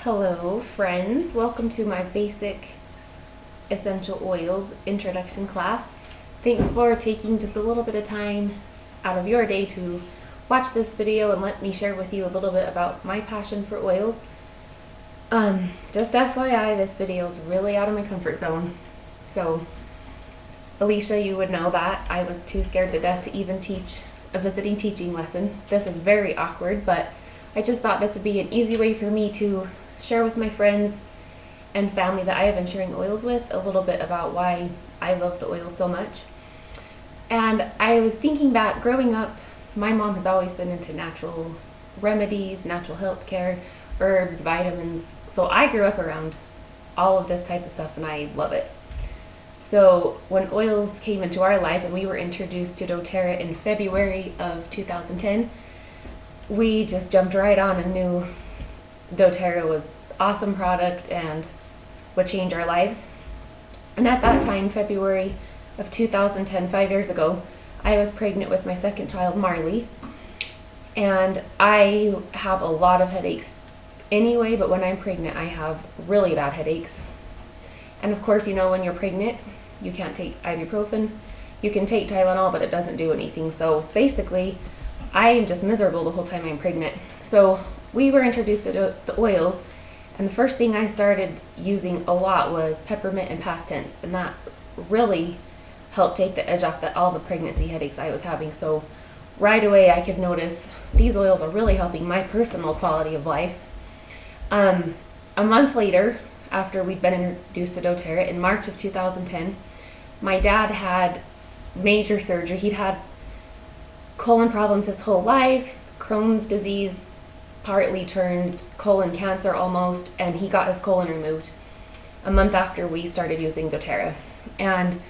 Hello friends, welcome to my basic essential oils introduction class. Thanks for taking just a little bit of time out of your day to watch this video and let me share with you a little bit about my passion for oils. Just FYI, this video is really out of my comfort zone. So Alicia, you would know that. I was too scared to death to even teach a visiting teaching lesson. This is very awkward, but I just thought this would be an easy way for me to share with my friends and family that I have been sharing oils with a little bit about why I love the oils so much. And I was thinking back, growing up, my mom has always been into natural remedies, natural health care, herbs, vitamins. So I grew up around all of this type of stuff and I love it. So when oils came into our life and we were introduced to doTERRA in February of 2010, we just jumped right on and knew doTERRA was an awesome product and would change our lives. And at that time, February of 2010, 5 years ago, I was pregnant with my second child, Marley. And I have a lot of headaches anyway, but when I'm pregnant, I have really bad headaches. And of course, you know, when you're pregnant, you can't take ibuprofen. You can take Tylenol, but it doesn't do anything. So basically, I am just miserable the whole time I'm pregnant. So we were introduced to the oils, and the first thing I started using a lot was peppermint and past tense, and that really helped take the edge off all the pregnancy headaches I was having. So right away I could notice these oils are really helping my personal quality of life. A month later, after we'd been introduced to doTERRA, in March of 2010, my dad had major surgery. He'd had colon problems his whole life, Crohn's disease, partly turned colon cancer almost, and he got his colon removed a month after we started using doTERRA. And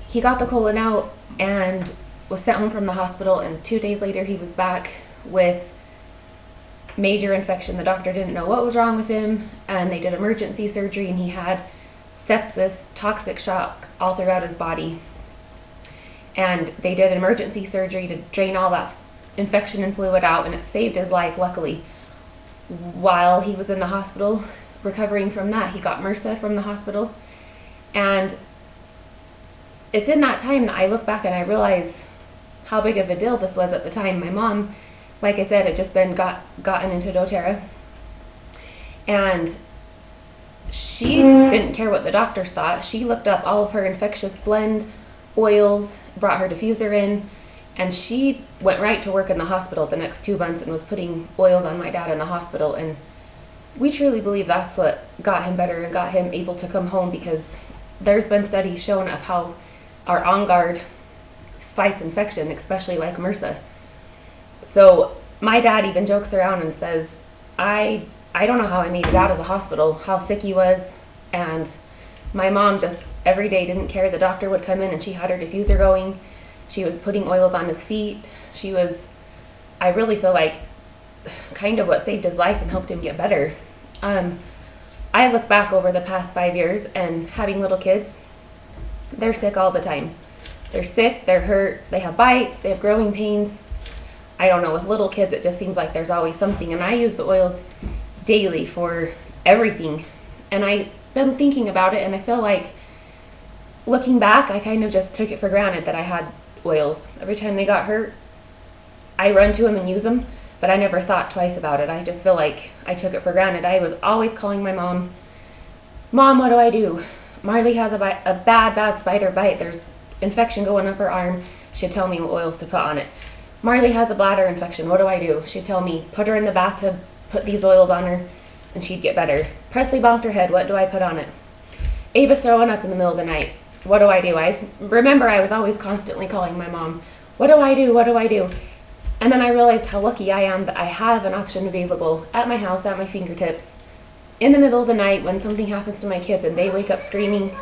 he got the colon out and was sent home from the hospital, and 2 days later he was back with major infection. The doctor didn't know what was wrong with him, and they did emergency surgery, and he had sepsis, toxic shock all throughout his body. And they did emergency surgery to drain all that infection and fluid out, and it saved his life, luckily. While he was in the hospital recovering from that, he got MRSA from the hospital. And it's in that time that I look back and I realize how big of a deal this was at the time. My mom, like I said, had just been gotten into doTERRA, and she didn't care what the doctors thought. She looked up all of her infectious blend oils, brought her diffuser in, and she went right to work in the hospital the next 2 months and was putting oils on my dad in the hospital. And we truly believe that's what got him better and got him able to come home, because there's been studies shown of how our On Guard fights infection, especially like MRSA. So my dad even jokes around and says, I don't know how I made it out of the hospital, how sick he was. And my mom just every day didn't care. The doctor would come in and she had her diffuser going. She was putting oils on his feet. I really feel like, kind of what saved his life and helped him get better. I look back over the past 5 years, and having little kids, they're sick all the time. They're sick, they're hurt, they have bites, they have growing pains. I don't know, with little kids it just seems like there's always something, and I use the oils daily for everything. And I've been thinking about it, and I feel like, looking back, I kind of just took it for granted that I had oils. Every time they got hurt, I run to them and use them, but I never thought twice about it. I just feel like I took it for granted. I was always calling my mom, "Mom, what do I do? Marley has a bad spider bite. There's infection going up her arm." She'd tell me what oils to put on it. "Marley has a bladder infection. What do I do?" She'd tell me, "Put her in the bathtub, put these oils on her, and she'd get better." Presley bonked her head. What do I put on it? Ava's throwing up in the middle of the night. What do I do? I remember I was always constantly calling my mom, "What do I do? What do I do?" And then I realized how lucky I am that I have an option available at my house, at my fingertips. In the middle of the night, when something happens to my kids and they wake up screaming,